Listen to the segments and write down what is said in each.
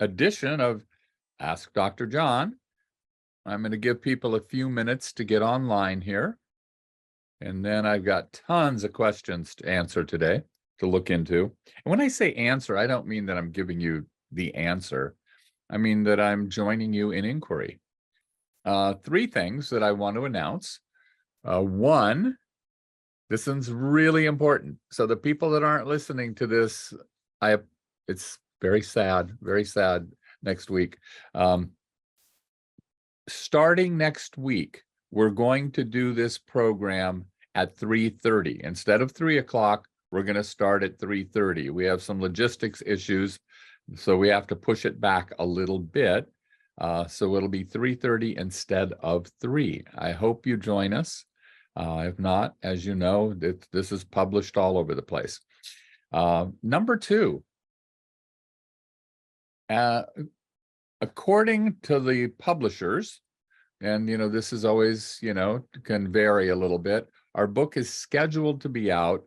edition of Ask Dr. John. I'm going to give people a few minutes to get online here. And then I've got tons of questions to answer today to look into. And when I say answer, I don't mean that I'm giving you the answer. I mean that I'm joining you in inquiry. Three things that I want to announce. One, this one's really important. So the people that aren't listening to this, it's very sad next week. Starting next week, we're going to do this program at 3:30. Instead of 3 o'clock, we're going to start at 3:30. We have some logistics issues, so we have to push it back a little bit. So it'll be 3:30 instead of 3. I hope you join us. If not, as you know, this is published all over the place. Number two, according to the publishers, and this is always, can vary a little bit, our book is scheduled to be out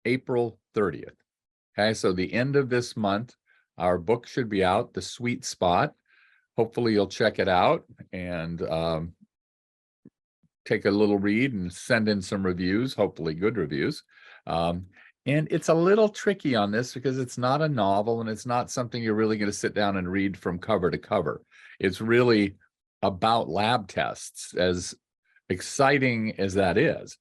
April 30th. Okay, so the end of this month, our book should be out, The Sweet Spot. Hopefully you'll check it out and take a little read and send in some reviews, hopefully good reviews. And it's a little tricky on this because it's not a novel and it's not something you're really going to sit down and read from cover to cover. It's really about lab tests, as exciting as that is,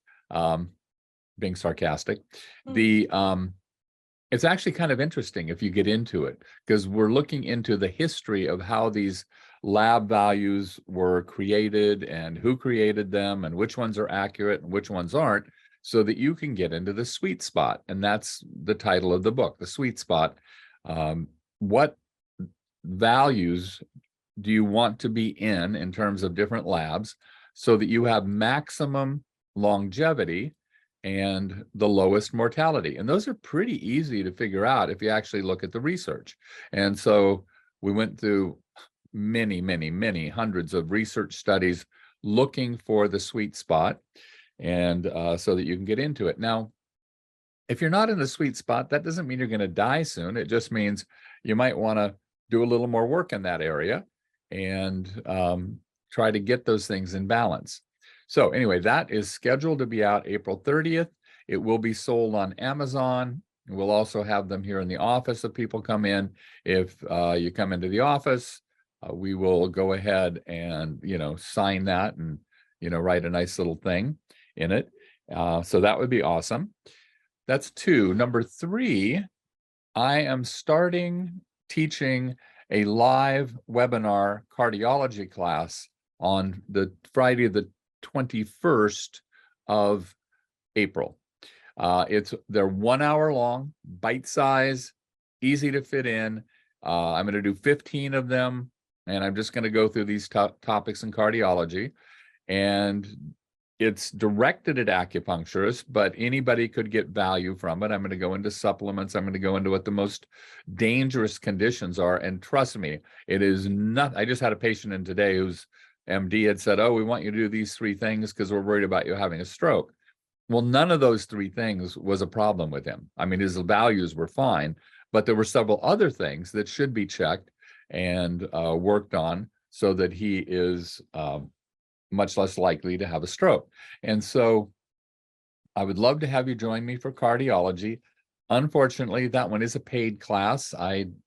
being sarcastic. It's actually kind of interesting if you get into it, because we're looking into the history of how these lab values were created and who created them and which ones are accurate and which ones aren't, so that you can get into the sweet spot. And that's the title of the book, The Sweet Spot. What values do you want to be in terms of different labs so that you have maximum longevity and the lowest mortality? And those are pretty easy to figure out if you actually look at the research. And so we went through many hundreds of research studies looking for the sweet spot, and so that you can get into it. Now, if you're not in the sweet spot, that doesn't mean you're going to die soon. It just means you might want to do a little more work in that area and try to get those things in balance. So anyway, that is scheduled to be out April 30th. It will be sold on Amazon. We'll also have them here in the office if people come in. If you come into the office, we will go ahead and, sign that and, write a nice little thing in it. So that would be awesome. That's two. Number three, I am starting teaching a live webinar cardiology class on the Friday, the 21st of April. They're 1 hour long, bite size, easy to fit in. I'm going to do 15 of them, and I'm just going to go through these topics in cardiology. And it's directed at acupuncturists, but anybody could get value from it. I'm going to go into supplements. I'm going to go into what the most dangerous conditions are. And trust me, it is not. I just had a patient in today whose MD had said, "Oh, we want you to do these 3 things because we're worried about you having a stroke." Well, none of those 3 things was a problem with him. I mean, his values were fine, but there were several other things that should be checked and worked on so that he is much less likely to have a stroke. And so I would love to have you join me for cardiology. Unfortunately, that one is a paid class.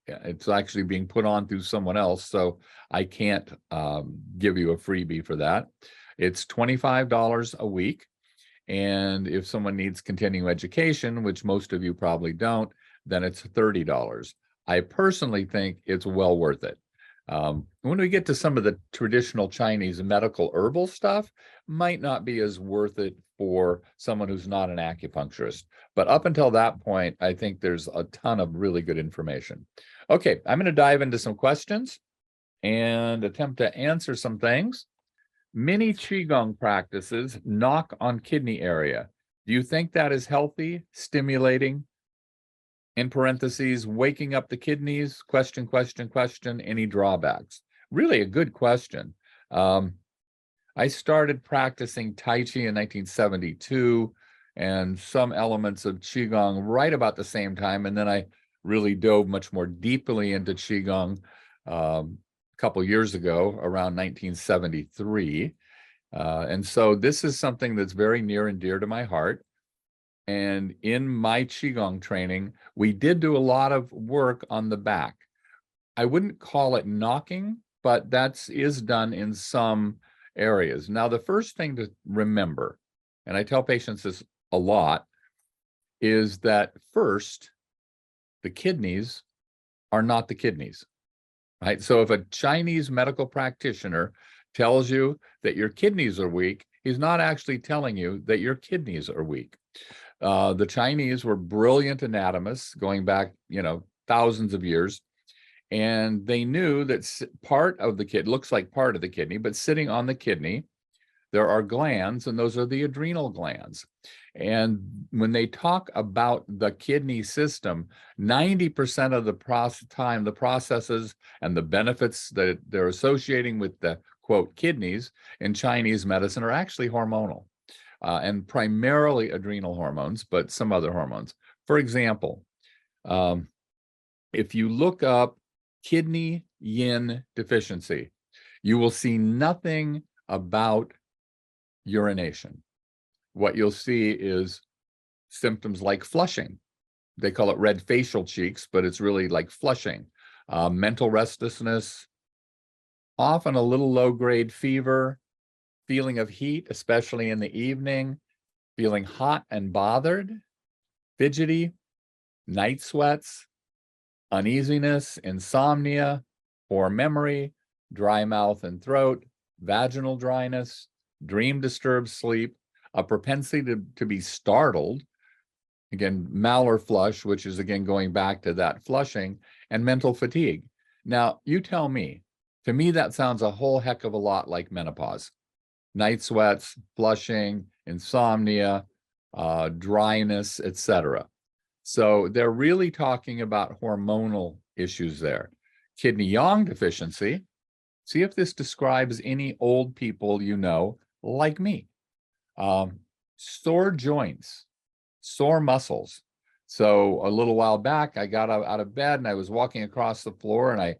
It's actually being put on through someone else, so I can't give you a freebie for that. It's $25 a week. And if someone needs continuing education, which most of you probably don't, then it's $30. I personally think it's well worth it. When we get to some of the traditional Chinese medical herbal stuff, might not be as worth it for someone who's not an acupuncturist. But up until that point, I think there's a ton of really good information. Okay, I'm going to dive into some questions and attempt to answer some things. Many Qigong practices knock on kidney area. Do you think that is healthy, stimulating? In parentheses, waking up the kidneys, question, any drawbacks? Really a good question. I started practicing Tai Chi in 1972 and some elements of Qigong right about the same time. And then I really dove much more deeply into Qigong a couple years ago, around 1973. And so this is something that's very near and dear to my heart. And in my Qigong training, we did do a lot of work on the back. I wouldn't call it knocking, but that is done in some areas. Now, the first thing to remember, and I tell patients this a lot, is that first, the kidneys are not the kidneys, right? So if a Chinese medical practitioner tells you that your kidneys are weak, he's not actually telling you that your kidneys are weak. The Chinese were brilliant anatomists going back, thousands of years. And they knew that part of the kidney, looks like part of the kidney, but sitting on the kidney, there are glands, and those are the adrenal glands. And when they talk about the kidney system, 90% of the time, the processes and the benefits that they're associating with the, quote, kidneys in Chinese medicine are actually hormonal, and primarily adrenal hormones, but some other hormones. For example, if you look up kidney yin deficiency, you will see nothing about urination. What you'll see is symptoms like flushing. They call it red facial cheeks, but it's really like flushing. Mental restlessness, often a little low-grade fever, feeling of heat, especially in the evening, feeling hot and bothered, fidgety, night sweats, uneasiness, insomnia, poor memory, dry mouth and throat, vaginal dryness, dream-disturbed sleep, a propensity to be startled, again, Maller flush, which is again going back to that flushing, and mental fatigue. Now, you tell me, to me, that sounds a whole heck of a lot like menopause. Night sweats, flushing, insomnia, dryness, etc. So they're really talking about hormonal issues there. Kidney yang deficiency, see if this describes any old people you know, like me. Sore joints, sore muscles. So a little while back, I got out of bed and I was walking across the floor and I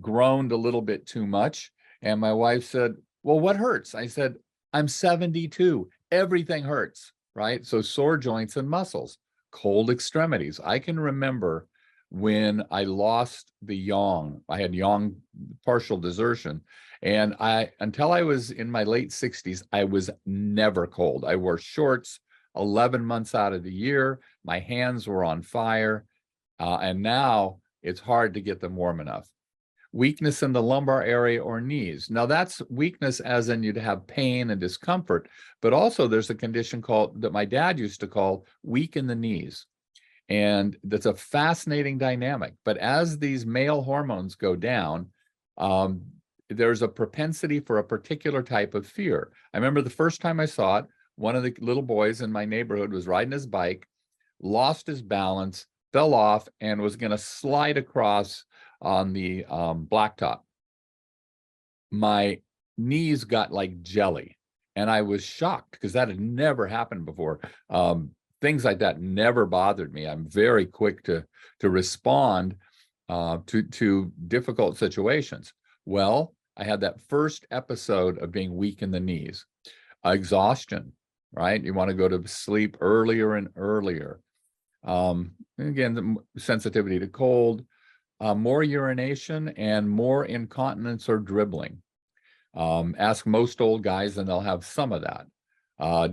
groaned a little bit too much. And my wife said, well, what hurts? I said, I'm 72. Everything hurts, right? So sore joints and muscles, cold extremities. I can remember when I lost the yang. I had yang partial desertion. And until I was in my late 60s, I was never cold. I wore shorts 11 months out of the year. My hands were on fire. And now it's hard to get them warm enough. Weakness in the lumbar area or knees. Now that's weakness as in you'd have pain and discomfort, but also there's a condition that my dad used to call weak in the knees. And that's a fascinating dynamic. But as these male hormones go down, there's a propensity for a particular type of fear. I remember the first time I saw it, one of the little boys in my neighborhood was riding his bike, lost his balance, fell off, and was going to slide across on the blacktop. My knees got like jelly, and I was shocked because that had never happened before. Things like that never bothered me. I'm very quick to respond to difficult situations. Well, I had that first episode of being weak in the knees. Exhaustion, right? You want to go to sleep earlier and earlier. Again, the sensitivity to cold, more urination and more incontinence or dribbling. Ask most old guys and they'll have some of that.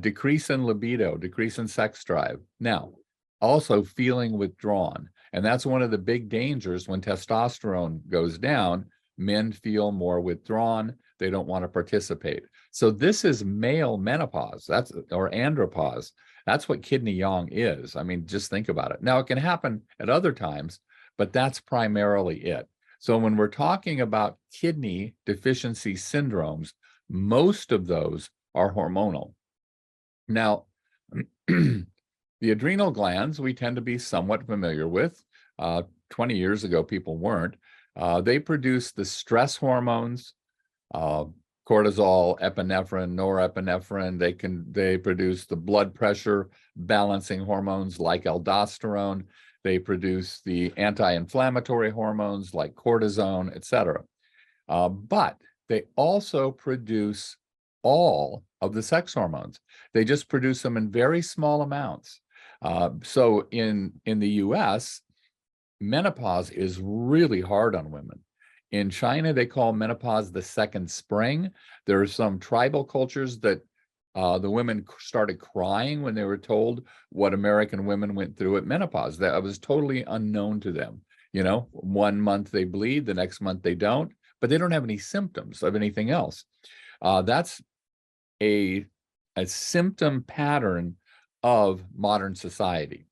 Decrease in libido, decrease in sex drive. Now, also feeling withdrawn. And that's one of the big dangers when testosterone goes down. Men feel more withdrawn. They don't want to participate. So this is male menopause, or andropause. That's what kidney yang is. I mean, just think about it. Now, it can happen at other times, but that's primarily it. So when we're talking about kidney deficiency syndromes, most of those are hormonal. Now, the adrenal glands, we tend to be somewhat familiar with. 20 years ago, people weren't. They produce the stress hormones, cortisol, epinephrine, norepinephrine. They produce the blood pressure balancing hormones like aldosterone. They produce the anti-inflammatory hormones like cortisone, etc. But they also produce all of the sex hormones. They just produce them in very small amounts. So in the US, menopause is really hard on women. In China, they call menopause the second spring. There are some tribal cultures that the women started crying when they were told what American women went through at menopause. That was totally unknown to them. You know, 1 month they bleed, the next month they don't, but they don't have any symptoms of anything else. That's a symptom pattern of modern society.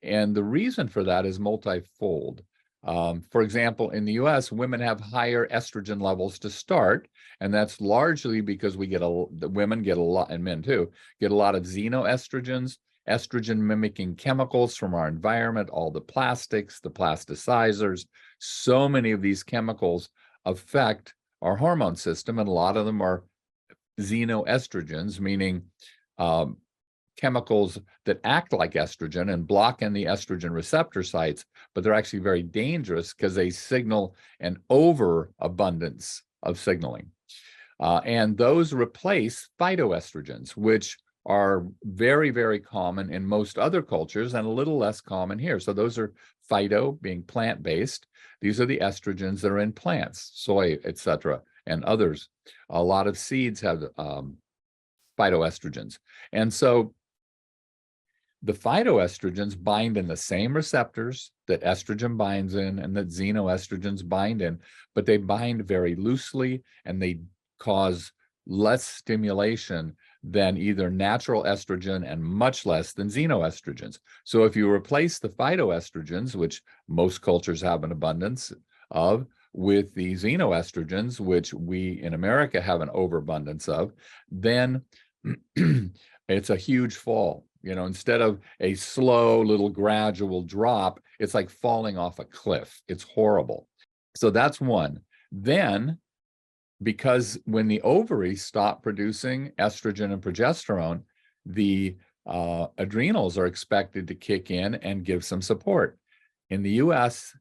And the reason for that is multifold. For example, in the US, women have higher estrogen levels to start, and that's largely because the women get a lot, and men too, get a lot of xenoestrogens, estrogen mimicking chemicals from our environment, all the plastics, the plasticizers. So many of these chemicals affect our hormone system, and a lot of them are xenoestrogens, meaning chemicals that act like estrogen and block in the estrogen receptor sites, but they're actually very dangerous because they signal an overabundance of signaling. And those replace phytoestrogens, which are very, very common in most other cultures and a little less common here. So those are phyto, being plant-based. These are the estrogens that are in plants, soy, etc., and others. A lot of seeds have phytoestrogens. And so the phytoestrogens bind in the same receptors that estrogen binds in and that xenoestrogens bind in, but they bind very loosely and they cause less stimulation than either natural estrogen and much less than xenoestrogens. So if you replace the phytoestrogens, which most cultures have an abundance of, with the xenoestrogens, which we in America have an overabundance of, then it's a huge fall. You know, instead of a slow little gradual drop, it's like falling off a cliff. It's horrible. So that's one. Then, because when the ovaries stop producing estrogen and progesterone, the adrenals are expected to kick in and give some support. In the US,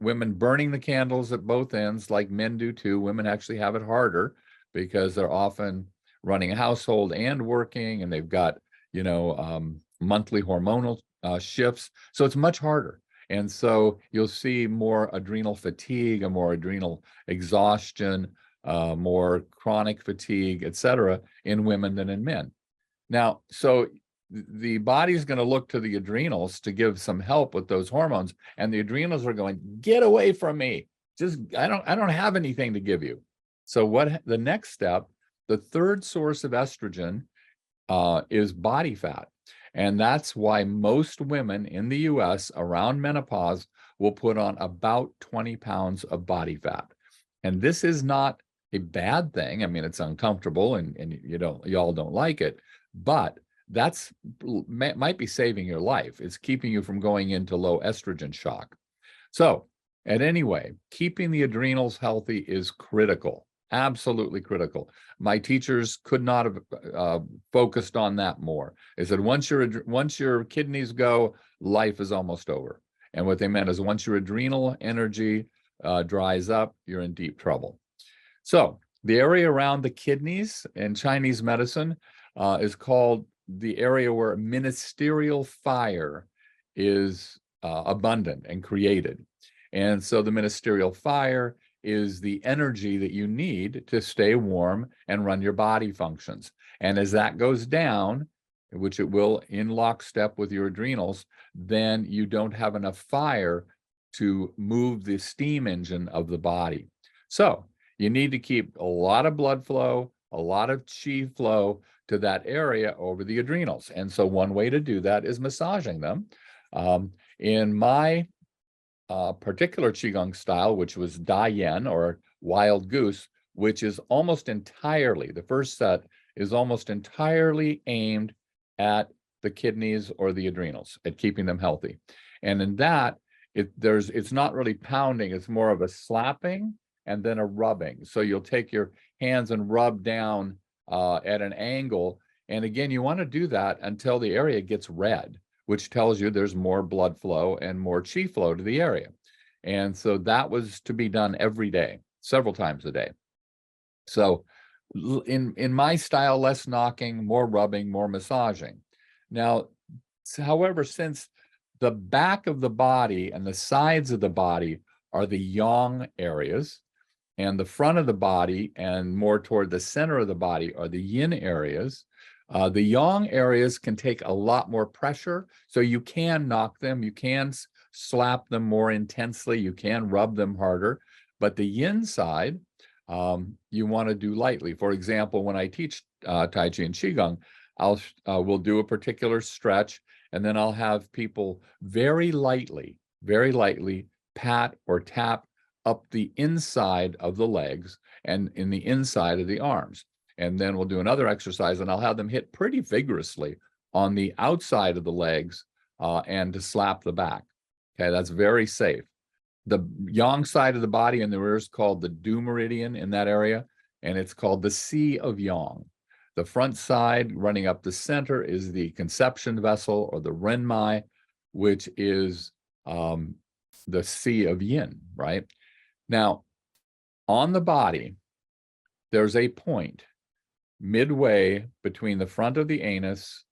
women burning the candles at both ends, like men do too. Women actually have it harder because they're often running a household and working, and they've got, you know, monthly hormonal shifts. So it's much harder. And so you'll see more adrenal fatigue, and more adrenal exhaustion, more chronic fatigue, et cetera, in women than in men. Now, so the body's going to look to the adrenals to give some help with those hormones, and the adrenals are going, get away from me. Just, I don't have anything to give you. So what the next step, the third source of estrogen is body fat. And that's why most women in the US around menopause will put on about 20 pounds of body fat. And this is not a bad thing. I mean, it's uncomfortable and y'all don't like it, but that's might be saving your life. It's keeping you from going into low estrogen shock. So at any way, keeping the adrenals healthy is critical. Absolutely critical. My teachers could not have focused on that more. They said, once your kidneys go, life is almost over. And what they meant is once your adrenal energy dries up, you're in deep trouble. So the area around the kidneys in Chinese medicine is called the area where ministerial fire is abundant and created. And so the ministerial fire is the energy that you need to stay warm and run your body functions. And as that goes down, which it will in lockstep with your adrenals, then you don't have enough fire to move the steam engine of the body. So you need to keep a lot of blood flow, a lot of qi flow to that area over the adrenals. And so one way to do that is massaging them. In my particular Qigong style, which was Da Yen or Wild Goose, which is almost entirely, the first set is almost entirely aimed at the kidneys or the adrenals, at keeping them healthy. And in that, it's not really pounding, it's more of a slapping and then a rubbing. So you'll take your hands and rub down at an angle. And again, you want to do that until the area gets red. which tells you there's more blood flow and more chi flow to the area. And so that was to be done every day, several times a day. So in my style, less knocking, more rubbing, more massaging. Now, however, since the back of the body and the sides of the body are the yang areas, and the front of the body and more toward the center of the body are the yin areas, the yang areas can take a lot more pressure, so you can knock them, you can slap them more intensely, you can rub them harder, but the yin side, you want to do lightly. For example, when I teach Tai Chi and Qigong, we'll do a particular stretch, and then I'll have people very lightly pat or tap up the inside of the legs and in the inside of the arms. And then we'll do another exercise, and I'll have them hit pretty vigorously on the outside of the legs and to slap the back. Okay, that's very safe. The yang side of the body in the rear is called the Du meridian in that area, and it's called the Sea of Yang. The front side running up the center is the conception vessel, or the Renmai, which is the Sea of Yin, right? Now, on the body, there's a point midway between the front of the anus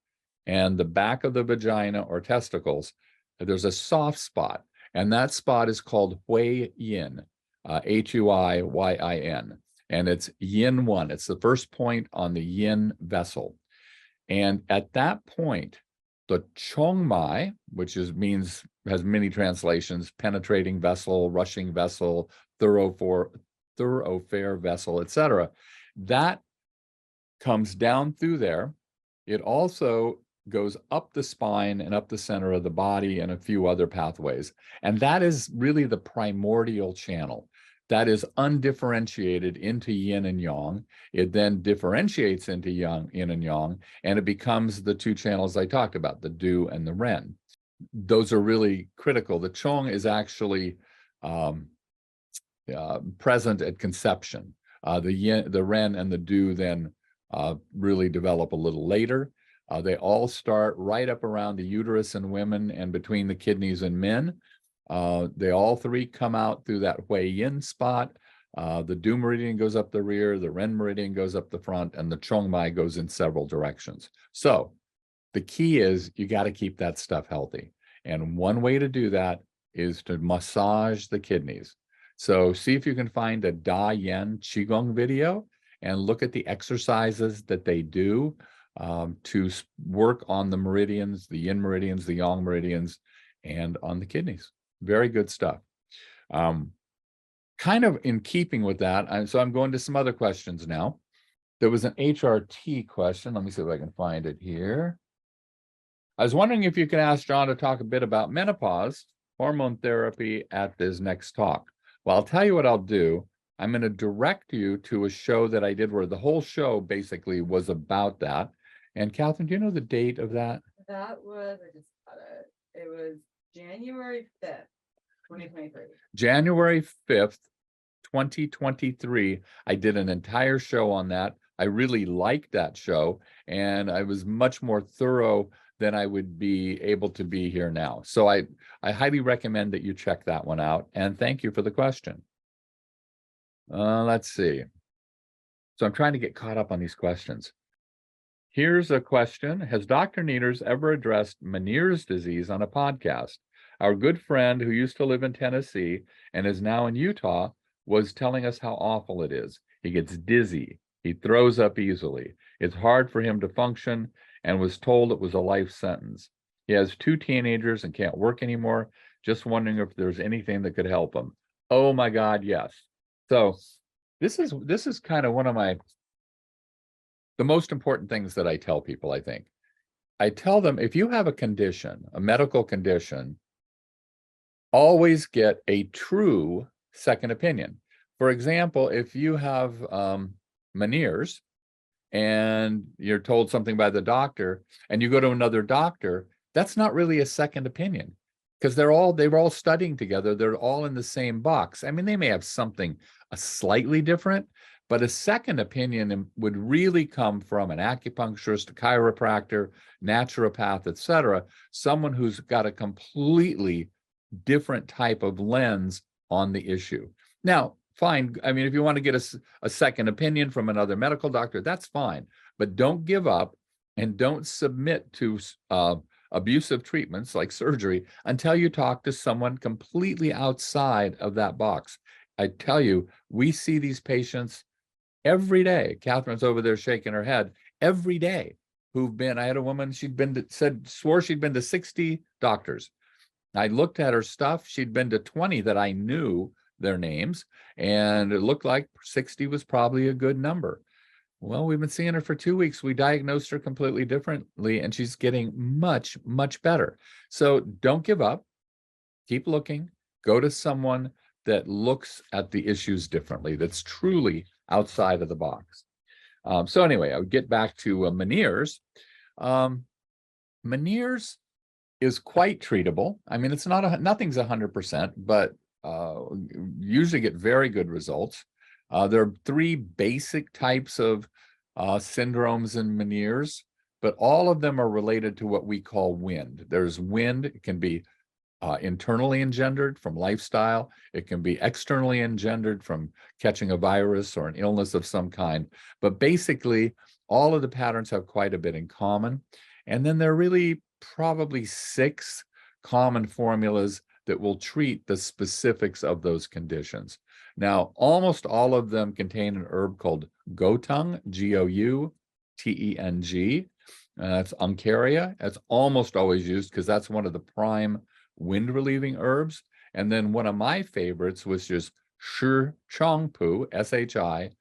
and the back of the vagina or testicles. There's a soft spot, and that spot is called Hui Yin, Huyyin, and it's Yin 1. It's the first point on the Yin vessel. And at that point, the Chongmai, which has many translations: penetrating vessel, rushing vessel, thoroughfare vessel, etc., that comes down through there. It also goes up the spine and up the center of the body and a few other pathways. And that is really the primordial channel. That is undifferentiated into yin and yang. It then differentiates into yin and yang, and it becomes the two channels I talked about, the Du and the Ren. Those are really critical. The Chong is actually present at conception. The Ren and the Du then really develop a little later. They all start right up around the uterus in women and between the kidneys in men. They all three come out through that Hui Yin spot. The Du meridian goes up the rear, the Ren meridian goes up the front, and the Chongmai goes in several directions. So the key is you got to keep that stuff healthy. And one way to do that is to massage the kidneys. So see if you can find a Da Yen Qigong video and look at the exercises that they do to work on the meridians, the yin meridians, the yang meridians, and on the kidneys. Very good stuff. Kind of in keeping with that, so I'm going to some other questions now. There was an HRT question. Let me see if I can find it here. I was wondering if you could ask John to talk a bit about menopause, hormone therapy at this next talk. Well, I'll tell you what I'll do. I'm going to direct you to a show that I did where the whole show basically was about that. And Catherine, do you know the date of that? That was, I just got it. It was January 5th, 2023. January 5th, 2023. I did an entire show on that. I really liked that show, and I was much more thorough than I would be able to be here now. So I highly recommend that you check that one out. And thank you for the question. Let's see. So I'm trying to get caught up on these questions. Here's a question. Has Dr. Nieters ever addressed Meniere's disease on a podcast? Our good friend who used to live in Tennessee and is now in Utah was telling us how awful it is. He gets dizzy. He throws up easily. It's hard for him to function and was told it was a life sentence. He has 2 teenagers and can't work anymore. Just wondering if there's anything that could help him. Oh my God, yes. So this is kind of one of the most important things that I tell people, I think. I tell them, if you have a condition, a medical condition, always get a true second opinion. For example, if you have Meniere's and you're told something by the doctor and you go to another doctor, that's not really a second opinion, because they were all studying together. They're all in the same box. I mean, they may have something slightly different, But a second opinion would really come from an acupuncturist, a chiropractor, naturopath, etc., someone who's got a completely different type of lens on the issue. Now, fine. I mean, if you want to get a second opinion from another medical doctor, that's fine. But don't give up and don't submit to abusive treatments like surgery until you talk to someone completely outside of that box. I tell you, we see these patients every day. Catherine's over there shaking her head every day. I had a woman, swore she'd been to 60 doctors. I looked at her stuff. She'd been to 20 that I knew their names, and it looked like 60 was probably a good number. Well, we've been seeing her for 2 weeks. We diagnosed her completely differently, and she's getting much, much better. So don't give up. Keep looking. Go to someone that looks at the issues differently, that's truly outside of the box. So anyway, I would get back to Meniere's. Meniere's is quite treatable. I mean, it's nothing's 100%, but usually get very good results. There are 3 basic types of syndromes in Meniere's, but all of them are related to what we call wind. There's wind. It can be internally engendered from lifestyle. It can be externally engendered from catching a virus or an illness of some kind. But basically, all of the patterns have quite a bit in common. And then there are really probably 6 common formulas that will treat the specifics of those conditions. Now, almost all of them contain an herb called Gotung, Gouteng. That's Uncaria. That's almost always used because that's one of the prime wind-relieving herbs. And then one of my favorites was just Shichangpu, Shicangpu,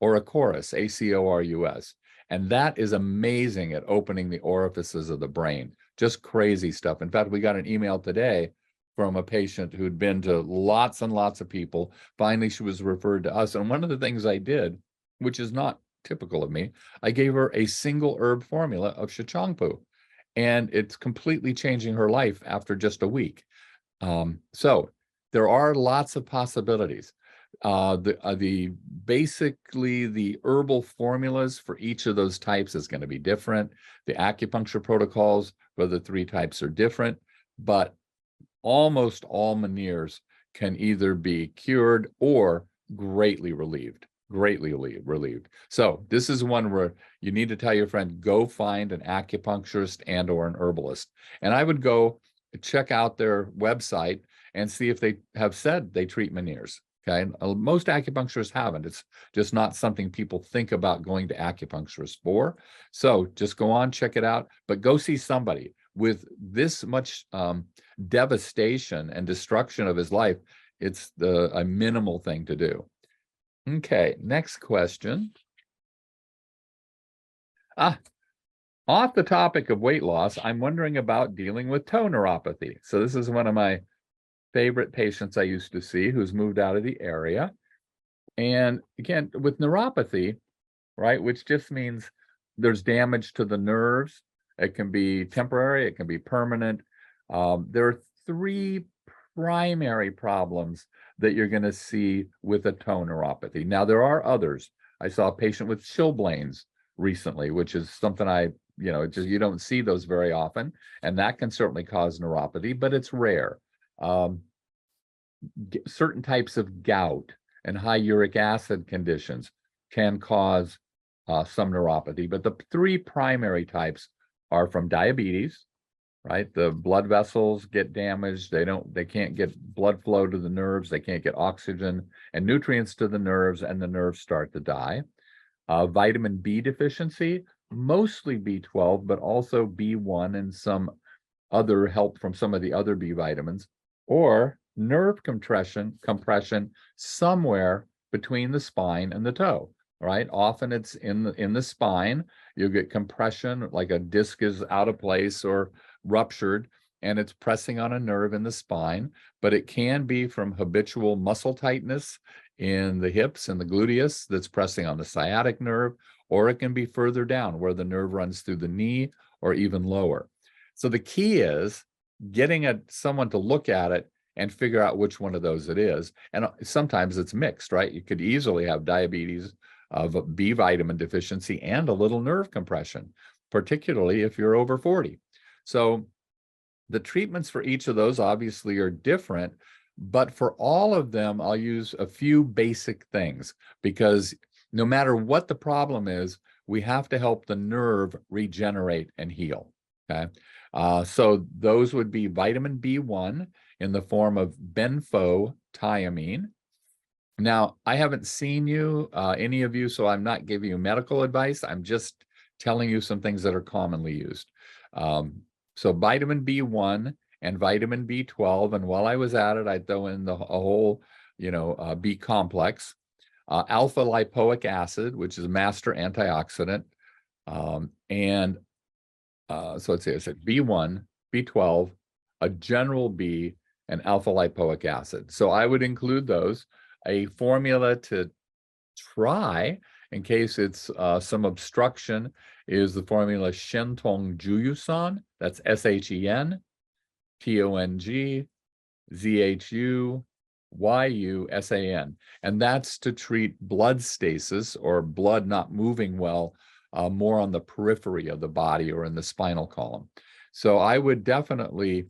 or Acorus, Acorus. And that is amazing at opening the orifices of the brain. Just crazy stuff. In fact, we got an email today from a patient who'd been to lots and lots of people. Finally, she was referred to us. And one of the things I did, which is not typical of me, I gave her a single herb formula of Shichangpu. And it's completely changing her life after just a week. So there are lots of possibilities. Basically the herbal formulas for each of those types is going to be different. The acupuncture protocols for the 3 types are different, but almost all Meniere's can either be cured or greatly relieved. So this is one where you need to tell your friend, go find an acupuncturist and or an herbalist. And I would go check out their website and see if they have said they treat Meniere's. Okay, most acupuncturists haven't. It's just not something people think about going to acupuncturists for. So just go on, check it out, but go see somebody. With this much devastation and destruction of his life, it's a minimal thing to do. Okay, next question. Off the topic of weight loss, I'm wondering about dealing with toe neuropathy. So this is one of my favorite patients I used to see who's moved out of the area. And again, with neuropathy, right, which just means there's damage to the nerves. It can be temporary, it can be permanent. There are 3 primary problems that you're going to see with a toe neuropathy. Now, there are others. I saw a patient with chilblains recently, which is something you don't see those very often, and that can certainly cause neuropathy, but it's rare. Certain types of gout and high uric acid conditions can cause some neuropathy, but the 3 primary types are from diabetes, right? The blood vessels get damaged. They can't get blood flow to the nerves. They can't get oxygen and nutrients to the nerves, and the nerves start to die. Vitamin B deficiency, mostly B12, but also B1 and some other help from some of the other B vitamins, or nerve compression somewhere between the spine and the toe, right? Often it's in the spine. You get compression, like a disc is out of place or ruptured, and it's pressing on a nerve in the spine, but it can be from habitual muscle tightness in the hips and the gluteus that's pressing on the sciatic nerve, or it can be further down where the nerve runs through the knee or even lower. So the key is getting someone to look at it and figure out which one of those it is. And sometimes it's mixed, right? You could easily have diabetes of B vitamin deficiency and a little nerve compression, particularly if you're over 40. So the treatments for each of those obviously are different, but for all of them, I'll use a few basic things, because no matter what the problem is, we have to help the nerve regenerate and heal, okay? So those would be vitamin B1 in the form of benfotiamine. Now, I haven't seen you, any of you, so I'm not giving you medical advice. I'm just telling you some things that are commonly used. So vitamin B1 and vitamin B12, and while I was at it, I'd throw in a whole, B complex. Alpha lipoic acid, which is a master antioxidant. So let's see, I said B1, B12, a general B, and alpha lipoic acid. So I would include those. A formula to try in case it's some obstruction is the formula Shentong Juyusan. That's SHENTONGZHUYUSAN. And that's to treat blood stasis, or blood not moving well, more on the periphery of the body or in the spinal column. So I would definitely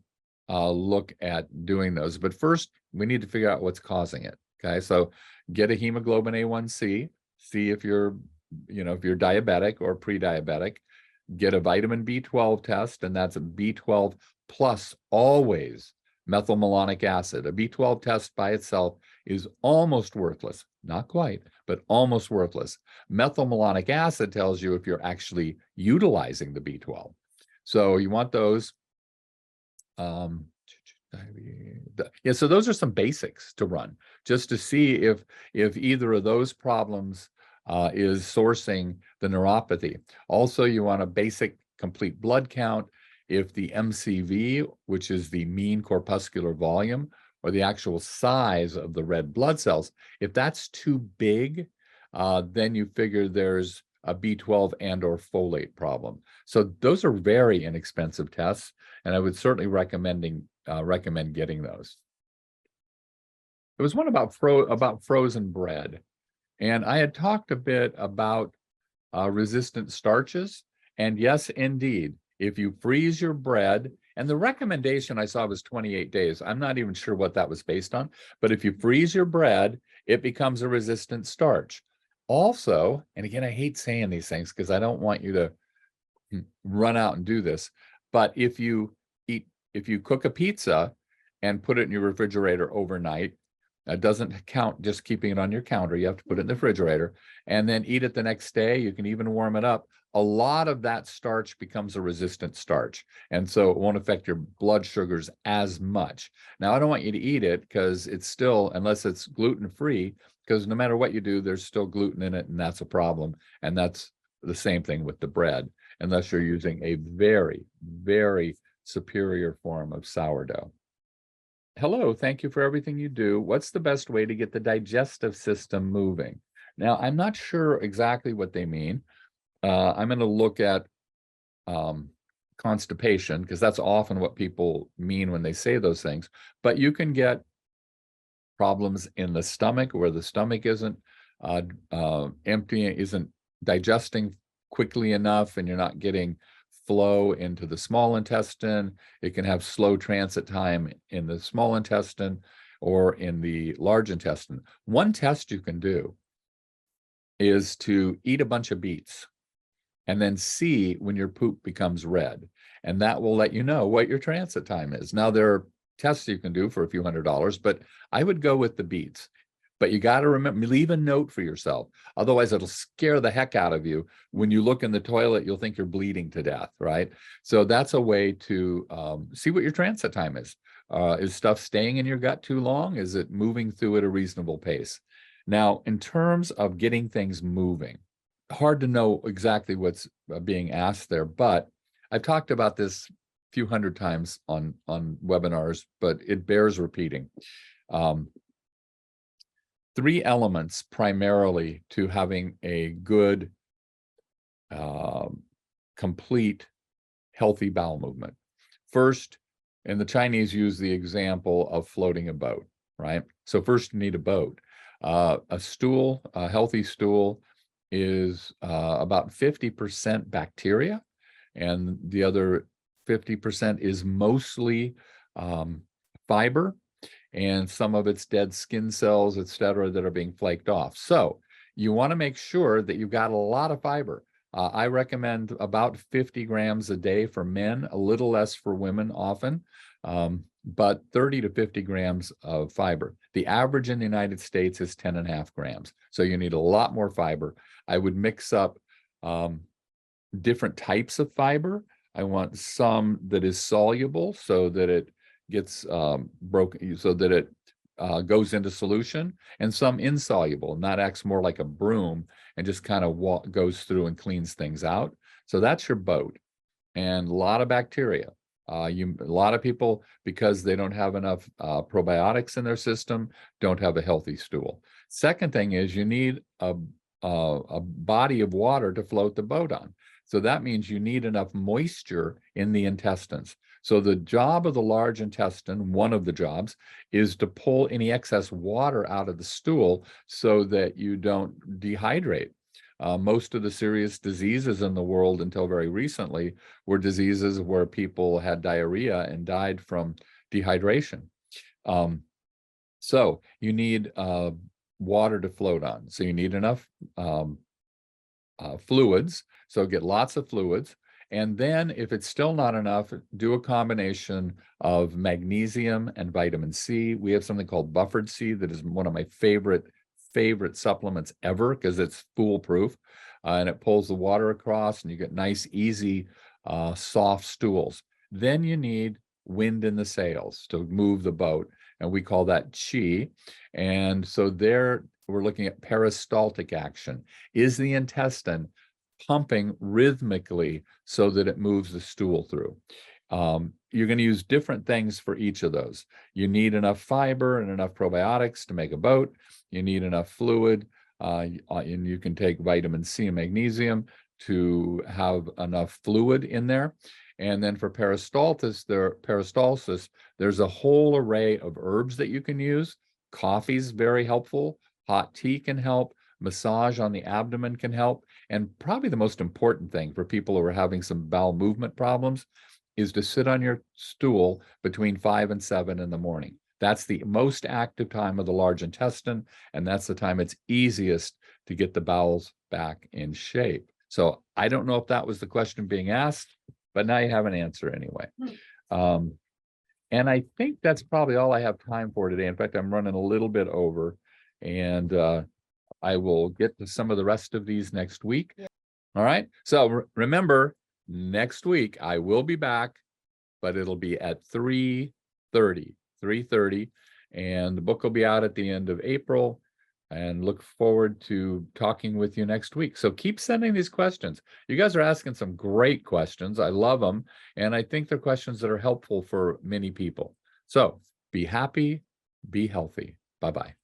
look at doing those. But first, we need to figure out what's causing it. Okay, so get a hemoglobin A1C, see if you're, if you're diabetic or pre-diabetic. Get a vitamin B12 test, and that's a B12 plus always methylmalonic acid. A B12 test by itself is almost worthless, not quite, but almost worthless. Methylmalonic acid tells you if you're actually utilizing the B12. So you want those. Yeah, so those are some basics to run, just to see if either of those problems is sourcing the neuropathy. Also, you want a basic complete blood count. If the MCV, which is the mean corpuscular volume, or the actual size of the red blood cells, if that's too big, then you figure there's a B12 and or folate problem. So those are very inexpensive tests, and I would certainly recommend getting those. There was one about frozen bread, and I had talked a bit about resistant starches. And yes, indeed, if you freeze your bread, and the recommendation I saw was 28 days. I'm not even sure what that was based on, but if you freeze your bread, it becomes a resistant starch. Also, and again, I hate saying these things because I don't want you to run out and do this, but if you cook a pizza and put it in your refrigerator overnight, it doesn't count just keeping it on your counter. You have to put it in the refrigerator and then eat it the next day. You can even warm it up. A lot of that starch becomes a resistant starch, and so it won't affect your blood sugars as much. Now, I don't want you to eat it because it's still, unless it's gluten-free, because no matter what you do, there's still gluten in it, and that's a problem. And that's the same thing with the bread, unless you're using a very, very superior form of sourdough. Hello, thank you for everything you do. What's the best way to get the digestive system moving? Now, I'm not sure exactly what they mean. I'm going to look at constipation, because that's often what people mean when they say those things. But you can get problems in the stomach, where the stomach isn't emptying, isn't digesting quickly enough, and you're not getting flow into the small intestine. It can have slow transit time in the small intestine or in the large intestine. One test you can do is to eat a bunch of beets and then see when your poop becomes red. And that will let you know what your transit time is. Now, there are tests you can do for a few $100s, but I would go with the beets. But you got to remember, leave a note for yourself. Otherwise, it'll scare the heck out of you. When you look in the toilet, you'll think you're bleeding to death, right? So that's a way to see what your transit time is. Is stuff staying in your gut too long? Is it moving through at a reasonable pace? Now, in terms of getting things moving, hard to know exactly what's being asked there, but I've talked about this a few hundred times on webinars, but it bears repeating. 3 elements primarily to having a good, complete, healthy bowel movement. First, And the Chinese use the example of floating a boat, right? So first you need a boat. A stool, a healthy stool is about 50% bacteria, and the other 50% is mostly fiber, and some of it's dead skin cells, et cetera, that are being flaked off. So you want to make sure that you've got a lot of fiber. I recommend about 50 grams a day for men, a little less for women often, but 30 to 50 grams of fiber. The average in the United States is 10.5 grams. So you need a lot more fiber. I would mix up different types of fiber. I want some that is soluble so that it gets broken, so that it goes into solution, and some insoluble, and that acts more like a broom and just kind of goes through and cleans things out. So that's your boat, and a lot of bacteria. A lot of people, because they don't have enough probiotics in their system, don't have a healthy stool. Second thing is you need a body of water to float the boat on. So that means you need enough moisture in the intestines. So the job of the large intestine, one of the jobs, is to pull any excess water out of the stool so that you don't dehydrate. Most of the serious diseases in the world until very recently were diseases where people had diarrhea and died from dehydration. So you need water to float on. So you need enough fluids. So get lots of fluids. And then if it's still not enough, do a combination of magnesium and vitamin C. We have something called Buffered C that is one of my favorite supplements ever because it's foolproof. And it pulls the water across and you get nice, easy, soft stools. Then you need wind in the sails to move the boat. And we call that chi. And so there we're looking at peristaltic action. Is the intestine pumping rhythmically so that it moves the stool through? You're going to use different things for each of those. You need enough fiber and enough probiotics to make a boat. You need enough fluid, and you can take vitamin C and magnesium to have enough fluid in there. And then for peristalsis, there's a whole array of herbs that you can use. Coffee's very helpful. Hot tea can help. Massage on the abdomen can help. And probably the most important thing for people who are having some bowel movement problems is to sit on your stool between 5 and 7 in the morning. That's the most active time of the large intestine, and that's the time it's easiest to get the bowels back in shape. So I don't know if that was the question being asked, but now you have an answer anyway. And I think that's probably all I have time for today. In fact, I'm running a little bit over, and I will get to some of the rest of these next week. Yeah. All right. So remember, next week I will be back, but it'll be at 3:30, and the book will be out at the end of April, and look forward to talking with you next week. So keep sending these questions. You guys are asking some great questions. I love them. And I think they're questions that are helpful for many people. So be happy, be healthy. Bye-bye.